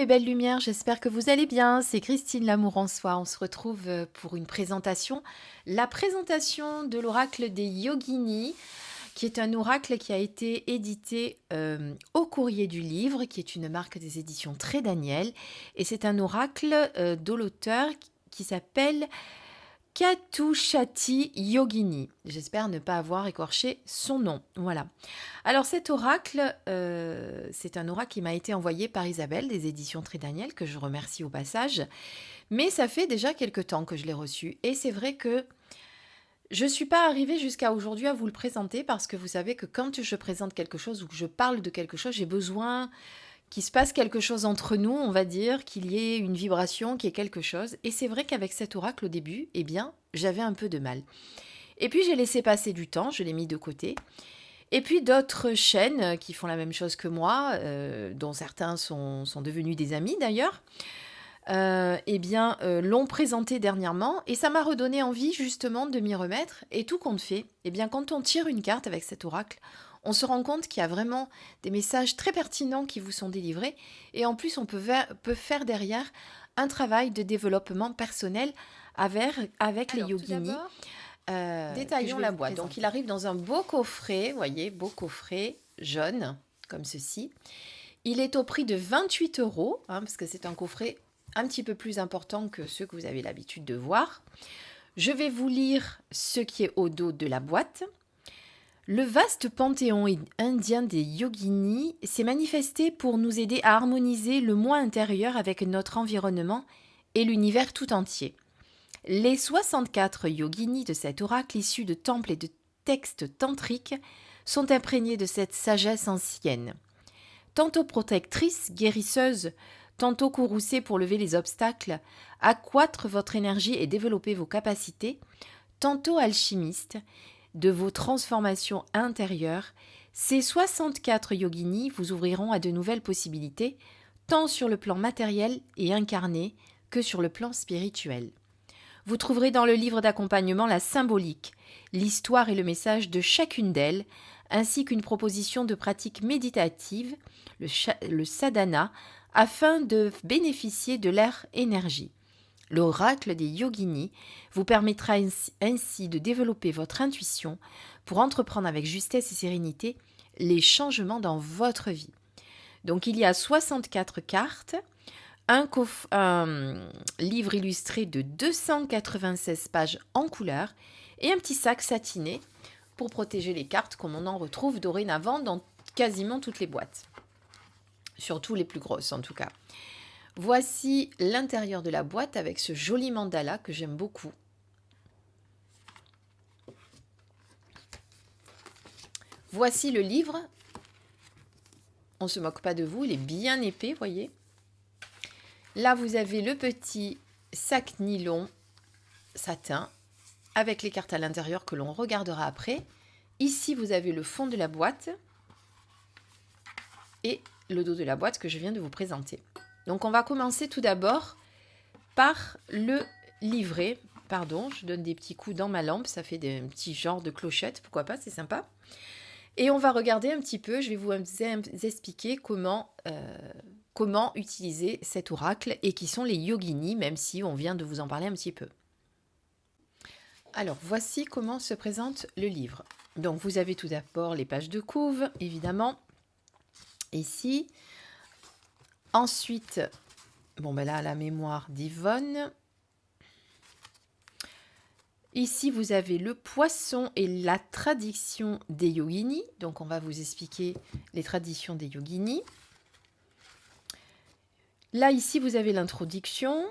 mes belles lumières, j'espère que vous allez bien. C'est Christine Lamour en soi. On se retrouve pour une présentation. La présentation de l'oracle des Yoginis, qui est un oracle qui a été édité au Courrier du Livre, qui est une marque des éditions Très Daniel. Et c'est un oracle de l'auteur qui s'appelle Katushati Yogini. J'espère ne pas avoir écorché son nom. Voilà. Alors cet oracle, c'est un oracle qui m'a été envoyé par Isabelle des éditions Très Daniel, que je remercie au passage. Mais ça fait déjà quelque temps que je l'ai reçu. Et c'est vrai que je ne suis pas arrivée jusqu'à aujourd'hui à vous le présenter parce que vous savez que quand je présente quelque chose ou que je parle de quelque chose, j'ai besoin qu'il se passe quelque chose entre nous, on va dire, qu'il y ait une vibration, qu'il y ait quelque chose. Et c'est vrai qu'avec cet oracle au début, eh bien, j'avais un peu de mal. Et puis j'ai laissé passer du temps, je l'ai mis de côté. Et puis d'autres chaînes qui font la même chose que moi, dont certains sont devenus des amis d'ailleurs, l'ont présenté dernièrement et ça m'a redonné envie justement de m'y remettre. Et tout compte fait, eh bien, quand on tire une carte avec cet oracle, on se rend compte qu'il y a vraiment des messages très pertinents qui vous sont délivrés. Et en plus, on peut faire derrière un travail de développement personnel avec les yoginis. Détaillons la boîte. Donc, il arrive dans un beau coffret, vous voyez, beau coffret jaune, comme ceci. Il est au prix de 28 €, parce que c'est un coffret un petit peu plus important que ceux que vous avez l'habitude de voir. Je vais vous lire ce qui est au dos de la boîte. Le vaste panthéon indien des yoginis s'est manifesté pour nous aider à harmoniser le moi intérieur avec notre environnement et l'univers tout entier. Les 64 yoginis de cet oracle issus de temples et de textes tantriques sont imprégnés de cette sagesse ancienne. Tantôt protectrice, guérisseuse, tantôt courroucée pour lever les obstacles, accroître votre énergie et développer vos capacités, tantôt alchimiste de vos transformations intérieures, ces 64 yoginis vous ouvriront à de nouvelles possibilités, tant sur le plan matériel et incarné que sur le plan spirituel. Vous trouverez dans le livre d'accompagnement la symbolique, l'histoire et le message de chacune d'elles, ainsi qu'une proposition de pratique méditative, le sadhana, afin de bénéficier de leur énergie. L'oracle des yoginis vous permettra ainsi de développer votre intuition pour entreprendre avec justesse et sérénité les changements dans votre vie. Donc il y a 64 cartes, un livre illustré de 296 pages en couleur et un petit sac satiné pour protéger les cartes comme on en retrouve dorénavant dans quasiment toutes les boîtes. Surtout les plus grosses en tout cas. Voici l'intérieur de la boîte avec ce joli mandala que j'aime beaucoup. Voici le livre. On ne se moque pas de vous, il est bien épais, voyez. Là, vous avez le petit sac nylon satin avec les cartes à l'intérieur que l'on regardera après. Ici, vous avez le fond de la boîte et le dos de la boîte que je viens de vous présenter. Donc, on va commencer tout d'abord par le livret. Pardon, je donne des petits coups dans ma lampe, ça fait des petits genres de clochettes, pourquoi pas, c'est sympa. Et on va regarder un petit peu, je vais vous expliquer comment utiliser cet oracle et qui sont les yoginis, même si on vient de vous en parler un petit peu. Alors, voici comment se présente le livre. Donc, vous avez tout d'abord les pages de couve, évidemment, ici. Ensuite, là, la mémoire d'Yvonne. Ici, vous avez le poisson et la tradition des yoginis. Donc, on va vous expliquer les traditions des yoginis. Là, ici, vous avez l'introduction.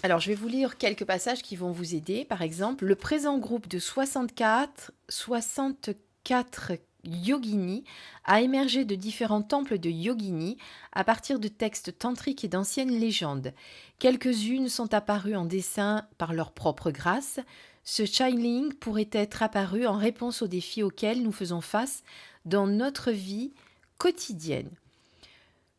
Alors, je vais vous lire quelques passages qui vont vous aider. Par exemple, le présent groupe de 64 yoginis a émergé de différents temples de yoginis à partir de textes tantriques et d'anciennes légendes. Quelques-unes sont apparues en dessin par leur propre grâce. Ce channeling pourrait être apparu en réponse aux défis auxquels nous faisons face dans notre vie quotidienne.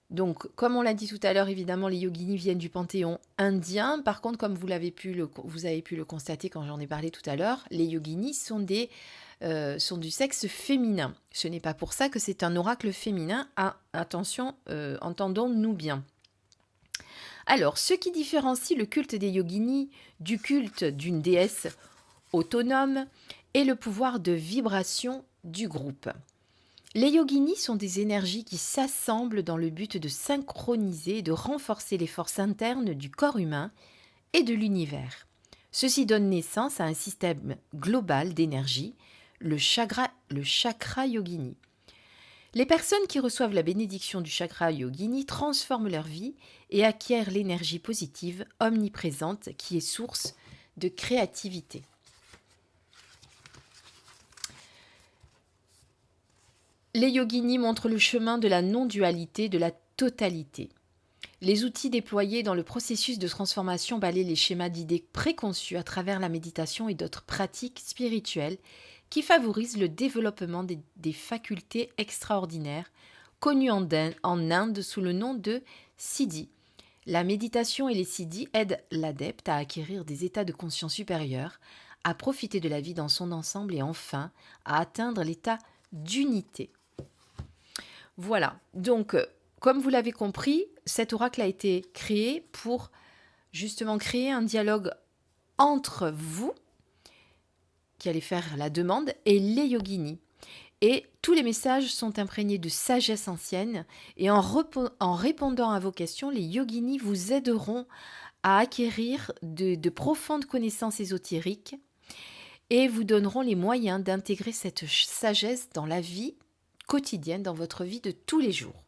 Donc, comme on l'a dit tout à l'heure, évidemment, les yoginis viennent du panthéon indien. Par contre, comme vous avez pu le constater quand j'en ai parlé tout à l'heure, les yoginis sont du sexe féminin. Ce n'est pas pour ça que c'est un oracle féminin. Ah, attention, entendons-nous bien. Alors, ce qui différencie le culte des yoginis du culte d'une déesse autonome est le pouvoir de vibration du groupe. Les yoginis sont des énergies qui s'assemblent dans le but de synchroniser et de renforcer les forces internes du corps humain et de l'univers. Ceci donne naissance à un système global d'énergie, le chakra yogini. Les personnes qui reçoivent la bénédiction du chakra yogini transforment leur vie et acquièrent l'énergie positive omniprésente qui est source de créativité. Les yoginis montrent le chemin de la non-dualité, de la totalité. Les outils déployés dans le processus de transformation balayent les schémas d'idées préconçus à travers la méditation et d'autres pratiques spirituelles qui favorisent le développement des facultés extraordinaires connues en Inde sous le nom de siddhi. La méditation et les siddhis aident l'adepte à acquérir des états de conscience supérieurs, à profiter de la vie dans son ensemble et enfin à atteindre l'état d'unité. Voilà, donc comme vous l'avez compris, cet oracle a été créé pour justement créer un dialogue entre vous, qui allez faire la demande, et les yoginis. Et tous les messages sont imprégnés de sagesse ancienne, et en répondant à vos questions, les yoginis vous aideront à acquérir de profondes connaissances ésotériques et vous donneront les moyens d'intégrer cette sagesse dans la vie quotidienne, dans votre vie de tous les jours.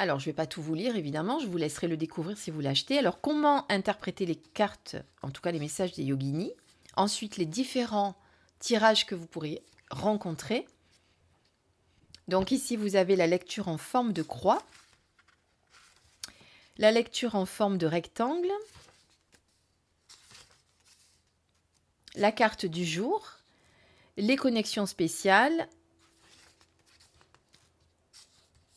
Alors, je ne vais pas tout vous lire, évidemment, je vous laisserai le découvrir si vous l'achetez. Alors, comment interpréter les cartes, en tout cas les messages des yoginis? Ensuite, les différents tirages que vous pourrez rencontrer. Donc ici, vous avez la lecture en forme de croix, la lecture en forme de rectangle, la carte du jour, les connexions spéciales.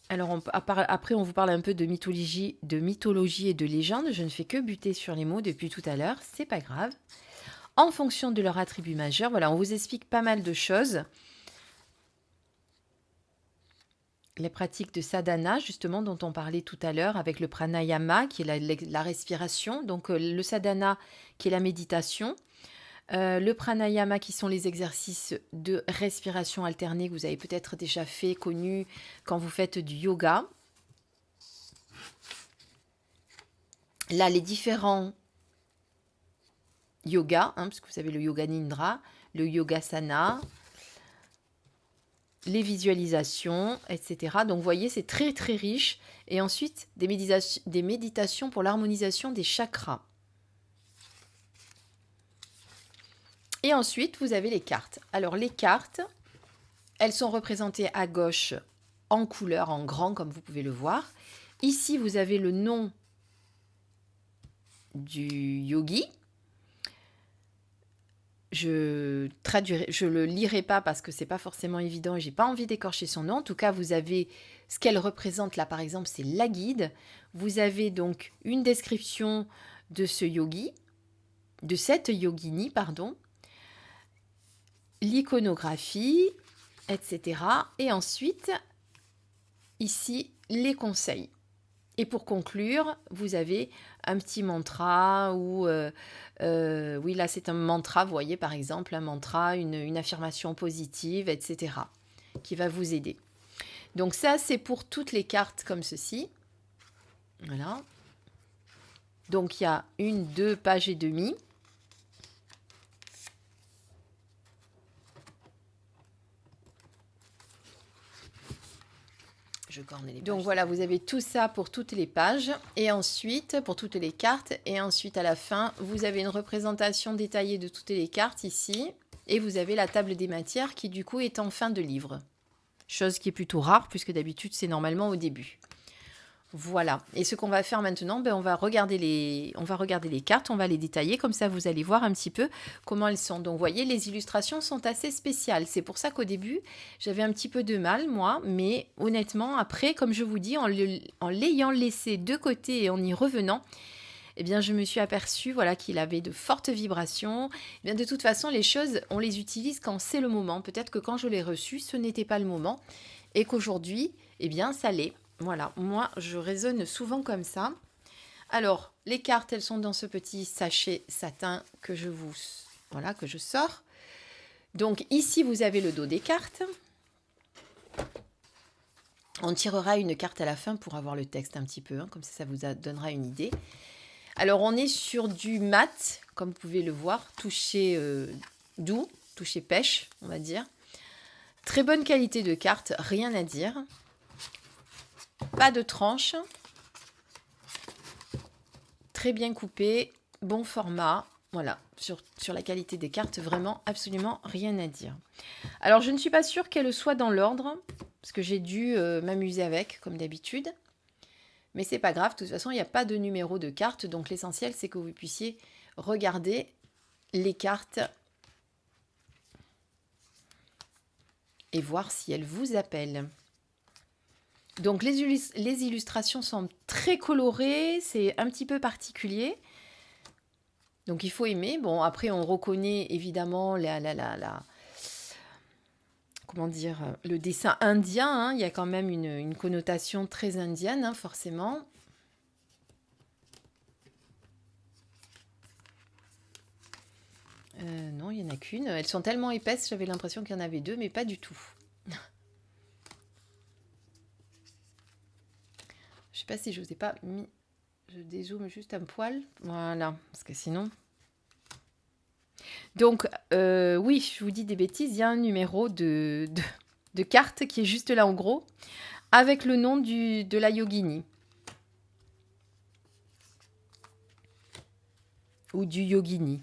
Alors après, on vous parle un peu de mythologie et de légende. Je ne fais que buter sur les mots depuis tout à l'heure, c'est pas grave. En fonction de leur attribut majeur, voilà, on vous explique pas mal de choses. Les pratiques de sadhana, justement, dont on parlait tout à l'heure, avec le pranayama, qui est la respiration. Donc le sadhana, qui est la méditation. Le pranayama, qui sont les exercices de respiration alternée que vous avez peut-être déjà fait, connus quand vous faites du yoga. Là, les différents yogas, parce que vous avez le yoga nidra, le yogasana, les visualisations, etc. Donc, vous voyez, c'est très, très riche. Et ensuite, des méditations pour l'harmonisation des chakras. Et ensuite, vous avez les cartes. Alors, les cartes, elles sont représentées à gauche en couleur, en grand, comme vous pouvez le voir. Ici, vous avez le nom du yogi. Je le lirai pas parce que c'est pas forcément évident et j'ai pas envie d'écorcher son nom. En tout cas, vous avez ce qu'elle représente là, par exemple, c'est la guide. Vous avez donc une description de ce yogi, de cette yogini, pardon, l'iconographie, etc. Et ensuite, ici, les conseils. Et pour conclure, vous avez un petit mantra ou... oui, là, c'est un mantra, vous voyez, par exemple, un mantra, une affirmation positive, etc. qui va vous aider. Donc ça, c'est pour toutes les cartes comme ceci. Voilà. Donc, il y a 1, 2 pages et demie. Donc voilà, vous avez tout ça pour toutes les pages et ensuite pour toutes les cartes et ensuite à la fin vous avez une représentation détaillée de toutes les cartes ici et vous avez la table des matières qui du coup est en fin de livre. Chose qui est plutôt rare puisque d'habitude c'est normalement au début. Voilà, et ce qu'on va faire maintenant, on va regarder les cartes, on va les détailler, comme ça vous allez voir un petit peu comment elles sont. Donc vous voyez, les illustrations sont assez spéciales, c'est pour ça qu'au début, j'avais un petit peu de mal, moi, mais honnêtement, après, comme je vous dis, en l'ayant laissé de côté et en y revenant, eh bien, je me suis aperçue qu'il avait de fortes vibrations. Eh bien, de toute façon, les choses, on les utilise quand c'est le moment. Peut-être que quand je l'ai reçu, ce n'était pas le moment et qu'aujourd'hui, eh bien, ça l'est. Voilà, moi, je raisonne souvent comme ça. Alors, les cartes, elles sont dans ce petit sachet satin que voilà, que je sors. Donc ici, vous avez le dos des cartes. On tirera une carte à la fin pour avoir le texte un petit peu, hein, comme ça vous donnera une idée. Alors, on est sur du mat, comme vous pouvez le voir, touché doux, touché pêche, on va dire. Très bonne qualité de carte, rien à dire. Pas de tranche. Très bien coupé, bon format. Voilà, sur la qualité des cartes, vraiment absolument rien à dire. Alors, je ne suis pas sûre qu'elle soit dans l'ordre, parce que j'ai dû m'amuser avec, comme d'habitude. Mais c'est pas grave, de toute façon, il n'y a pas de numéro de carte, donc l'essentiel, c'est que vous puissiez regarder les cartes et voir si elles vous appellent. Donc, les illustrations sont très colorées, c'est un petit peu particulier. Donc, il faut aimer. Bon, après, on reconnaît évidemment comment dire, le dessin indien, hein. Il y a quand même une connotation très indienne, hein, forcément. Non, il n'y en a qu'une. Elles sont tellement épaisses, j'avais l'impression qu'il y en avait deux, mais pas du tout. Je sais pas si je vous ai pas mis... Je dézoome juste un poil. Voilà, parce que sinon... Donc, oui, je vous dis des bêtises, il y a un numéro de carte qui est juste là en gros, avec le nom de la yogini. Ou du yogini.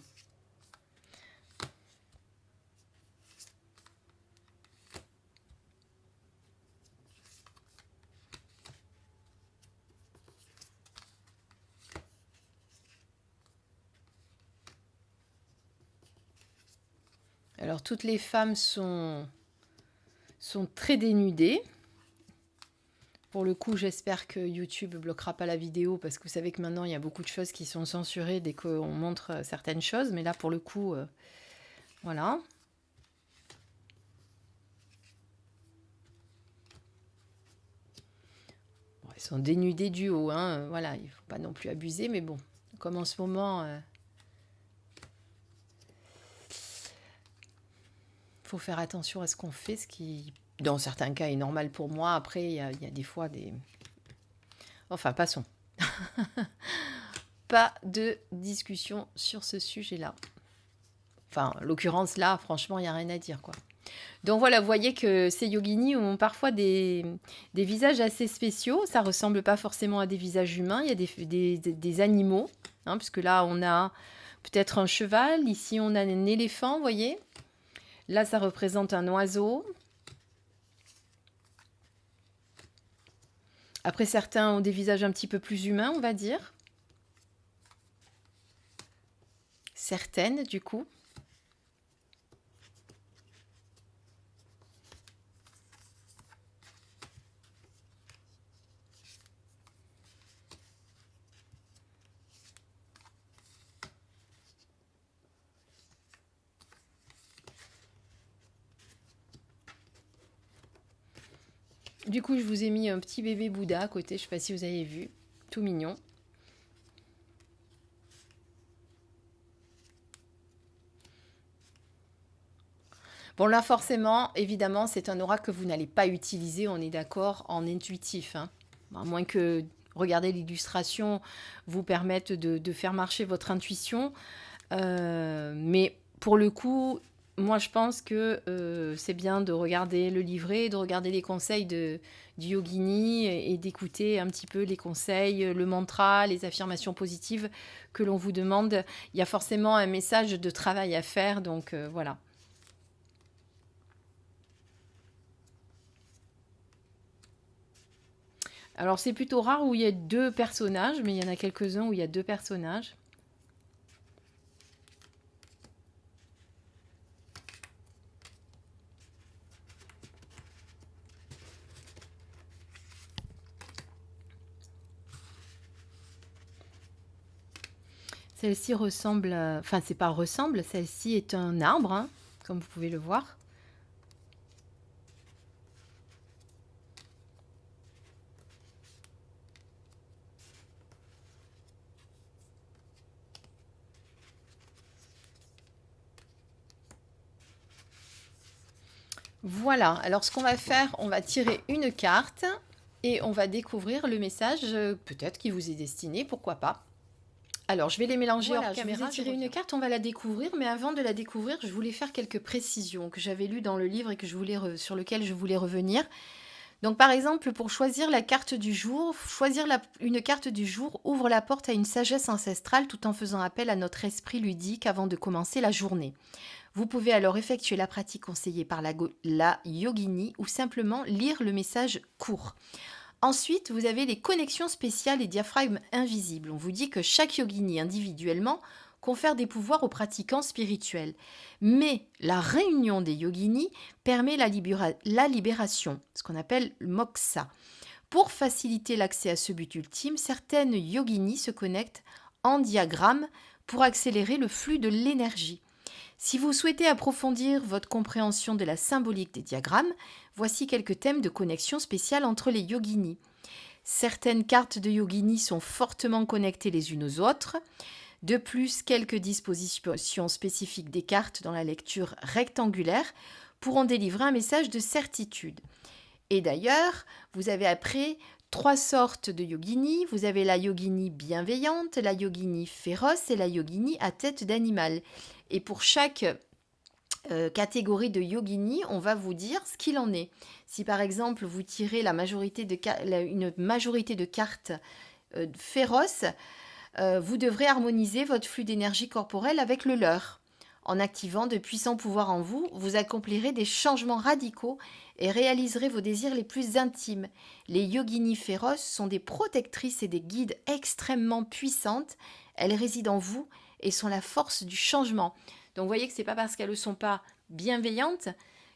Alors, toutes les femmes sont très dénudées. Pour le coup, j'espère que YouTube ne bloquera pas la vidéo, parce que vous savez que maintenant, il y a beaucoup de choses qui sont censurées dès qu'on montre certaines choses. Mais là, pour le coup, voilà. Bon, elles sont dénudées du haut, hein. Voilà, il ne faut pas non plus abuser, mais bon, comme en ce moment... faut faire attention à ce qu'on fait, ce qui, dans certains cas, est normal pour moi. Après, il y a des fois des... Enfin, passons. Pas de discussion sur ce sujet-là. Enfin, l'occurrence, là, franchement, il n'y a rien à dire, quoi. Donc voilà, vous voyez que ces yoginis ont parfois des visages assez spéciaux. Ça ne ressemble pas forcément à des visages humains. Il y a des animaux, hein, puisque là, on a peut-être un cheval. Ici, on a un éléphant, vous voyez. Là, ça représente un oiseau. Après, certains ont des visages un petit peu plus humains, on va dire. Certaines, du coup. Du coup, je vous ai mis un petit bébé Bouddha à côté. Je ne sais pas si vous avez vu. Tout mignon. Bon, là, forcément, évidemment, c'est un aura que vous n'allez pas utiliser, on est d'accord, en intuitif, hein. À moins que regarder l'illustration vous permette de faire marcher votre intuition. Mais pour le coup, moi, je pense que c'est bien de regarder le livret, de regarder les conseils du yogini et d'écouter un petit peu les conseils, le mantra, les affirmations positives que l'on vous demande. Il y a forcément un message de travail à faire, donc voilà. Alors, c'est plutôt rare où il y a deux personnages, mais il y en a quelques-uns où il y a deux personnages. Celle-ci ressemble, enfin c'est pas ressemble, celle-ci est un arbre, hein, comme vous pouvez le voir. Voilà, alors ce qu'on va faire, on va tirer une carte et on va découvrir le message, peut-être qui vous est destiné, pourquoi pas. Alors, je vais les mélanger hors Voilà, je vous ai caméra, je tiré une reviens. carte, on va la découvrir, mais avant de la découvrir, je voulais faire quelques précisions que j'avais lues dans le livre et que sur lequel je voulais revenir. Donc, par exemple, pour choisir la carte du jour, une carte du jour ouvre la porte à une sagesse ancestrale tout en faisant appel à notre esprit ludique avant de commencer la journée. Vous pouvez alors effectuer la pratique conseillée par la yogini ou simplement lire le message court. Ensuite, vous avez les connexions spéciales et diaphragmes invisibles. On vous dit que chaque yogini individuellement confère des pouvoirs aux pratiquants spirituels. Mais la réunion des yoginis permet la libération, ce qu'on appelle le moksha. Pour faciliter l'accès à ce but ultime, certaines yoginis se connectent en diagramme pour accélérer le flux de l'énergie. Si vous souhaitez approfondir votre compréhension de la symbolique des diagrammes, voici quelques thèmes de connexion spéciale entre les yoginis. Certaines cartes de yogini sont fortement connectées les unes aux autres. De plus, quelques dispositions spécifiques des cartes dans la lecture rectangulaire pourront délivrer un message de certitude. Et d'ailleurs, vous avez après 3 sortes de yogini. Vous avez la yogini bienveillante, la yogini féroce et la yogini à tête d'animal. Et pour chaque catégorie de yogini, on va vous dire ce qu'il en est. Si par exemple vous tirez une majorité de cartes féroces, vous devrez harmoniser votre flux d'énergie corporelle avec le leur. En activant de puissants pouvoirs en vous, vous accomplirez des changements radicaux et réaliserez vos désirs les plus intimes. Les yoginis féroces sont des protectrices et des guides extrêmement puissantes. Elles résident en vous et sont la force du changement. Donc vous voyez que ce n'est pas parce qu'elles ne sont pas bienveillantes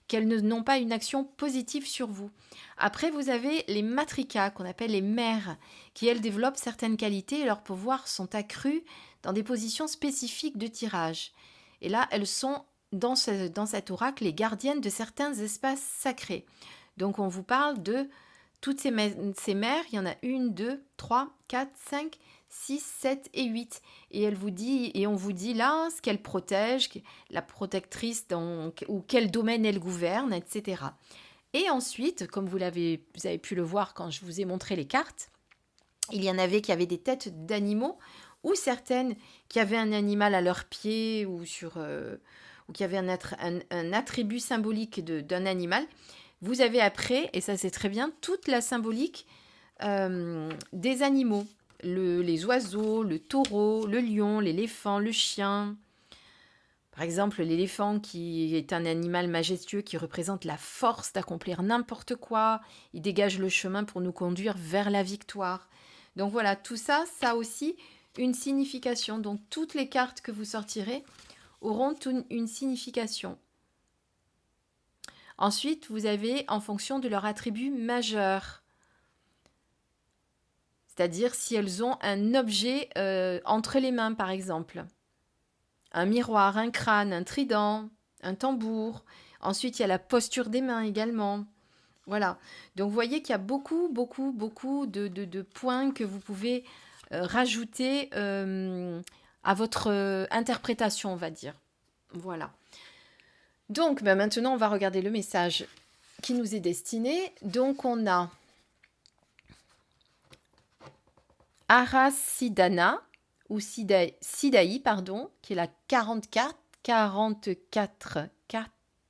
qu'elles n'ont pas une action positive sur vous. Après, vous avez les matrikas, qu'on appelle les mères, qui elles développent certaines qualités et leurs pouvoirs sont accrus dans des positions spécifiques de tirage. Et là, elles sont, dans cet oracle, les gardiennes de certains espaces sacrés. Donc on vous parle de toutes ces mères, il y en a 1, 2, 3, 4, 5, 6, 7 et 8. Et on vous dit là ce qu'elle protège, la protectrice ou quel domaine elle gouverne, etc. Et ensuite, comme vous avez pu le voir quand je vous ai montré les cartes, il y en avait qui avaient des têtes d'animaux, ou certaines qui avaient un animal à leurs pieds, ou qui avaient un attribut symbolique d'un animal. Vous avez après, et ça c'est très bien, toute la symbolique des animaux. Les oiseaux, le taureau, le lion, l'éléphant, le chien. Par exemple, l'éléphant qui est un animal majestueux qui représente la force d'accomplir n'importe quoi. Il dégage le chemin pour nous conduire vers la victoire. Donc voilà, tout ça, ça a aussi une signification. Donc toutes les cartes que vous sortirez auront une signification. Ensuite, vous avez en fonction de leur attribut majeur. C'est-à-dire si elles ont un objet entre les mains, par exemple. Un miroir, un crâne, un trident, un tambour. Ensuite, il y a la posture des mains également. Voilà. Donc, vous voyez qu'il y a beaucoup de points que vous pouvez rajouter à votre interprétation, on va dire. Voilà. Donc, maintenant, on va regarder le message qui nous est destiné. Donc, on a Arasidana, ou Sidaï, qui est la 44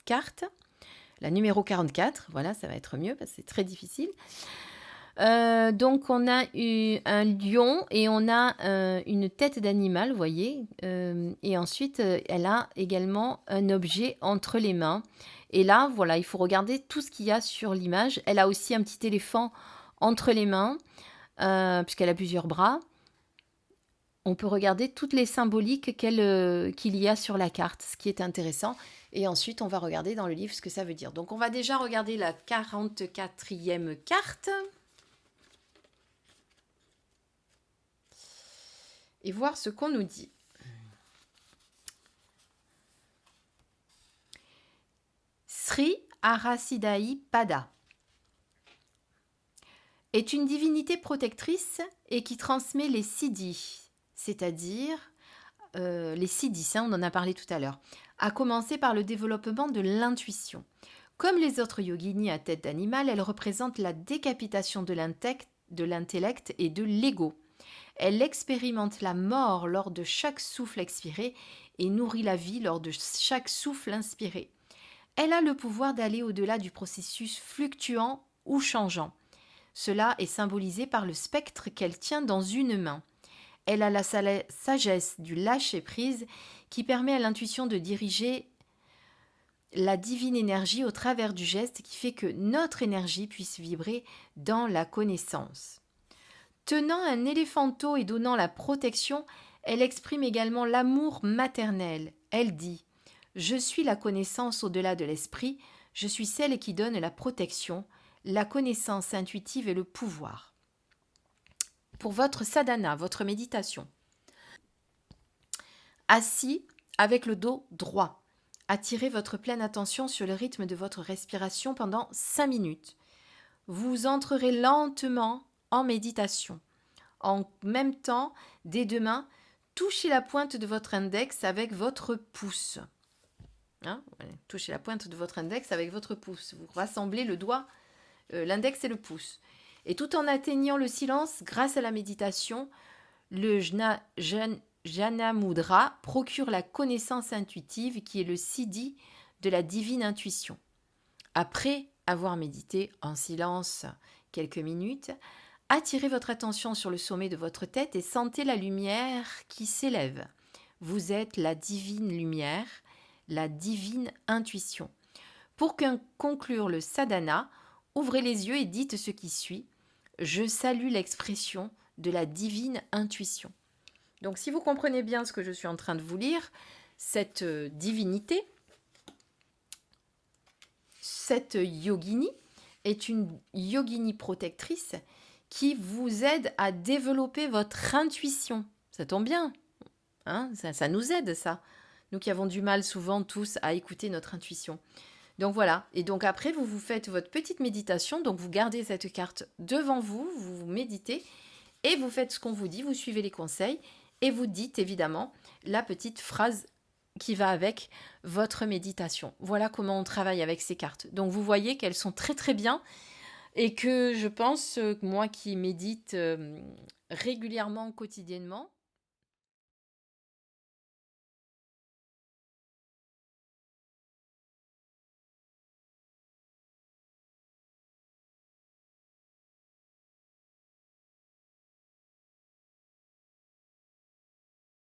carte, la numéro 44, voilà, ça va être mieux parce que c'est très difficile. Donc on a un lion et on a une tête d'animal, vous voyez, et ensuite elle a également un objet entre les mains. Et là, voilà, il faut regarder tout ce qu'il y a sur l'image. Elle a aussi un petit éléphant entre les mains, puisqu'elle a plusieurs bras. On peut regarder toutes les symboliques qu'il y a sur la carte, ce qui est intéressant. Et ensuite, on va regarder dans le livre ce que ça veut dire. Donc, on va déjà regarder la 44e carte. Et voir ce qu'on nous dit. Sri Arasidai Pada est une divinité protectrice et qui transmet les siddhis, c'est-à-dire les siddhis, on en a parlé tout à l'heure, à commencer par le développement de l'intuition. Comme les autres yoginis à tête d'animal, elle représente la décapitation de l'intellect et de l'ego. Elle expérimente la mort lors de chaque souffle expiré et nourrit la vie lors de chaque souffle inspiré. Elle a le pouvoir d'aller au-delà du processus fluctuant ou changeant. Cela est symbolisé par le spectre qu'elle tient dans une main. Elle a la sagesse du lâcher-prise qui permet à l'intuition de diriger la divine énergie au travers du geste qui fait que notre énergie puisse vibrer dans la connaissance. Tenant un éléphanteau et donnant la protection, elle exprime également l'amour maternel. Elle dit « Je suis la connaissance au-delà de l'esprit, je suis celle qui donne la protection, la connaissance intuitive et le pouvoir. » Pour votre sadhana, votre méditation. Assis avec le dos droit. Attirez votre pleine attention sur le rythme de votre respiration pendant 5 minutes. Vous entrerez lentement en méditation. En même temps, des deux mains, touchez la pointe de votre index avec votre pouce. Touchez la pointe de votre index avec votre pouce. Vous rassemblez le doigt, l'index et le pouce. Et tout en atteignant le silence, grâce à la méditation, le Jnana Mudra procure la connaissance intuitive qui est le siddhi de la divine intuition. Après avoir médité en silence quelques minutes, attirez votre attention sur le sommet de votre tête et sentez la lumière qui s'élève. Vous êtes la divine lumière, la divine intuition. Pour conclure le sadhana, ouvrez les yeux et dites ce qui suit. Je salue l'expression de la divine intuition. Donc si vous comprenez bien ce que je suis en train de vous lire, cette divinité, cette yogini est une yogini protectrice qui vous aide à développer votre intuition. Ça tombe bien, ça nous aide ça. Nous qui avons du mal souvent tous à écouter notre intuition. Donc voilà, et donc après vous faites votre petite méditation, donc vous gardez cette carte devant vous, vous méditez et vous faites ce qu'on vous dit, vous suivez les conseils et vous dites évidemment la petite phrase qui va avec votre méditation. Voilà comment on travaille avec ces cartes. Donc vous voyez qu'elles sont très très bien et que je pense, moi qui médite régulièrement, quotidiennement,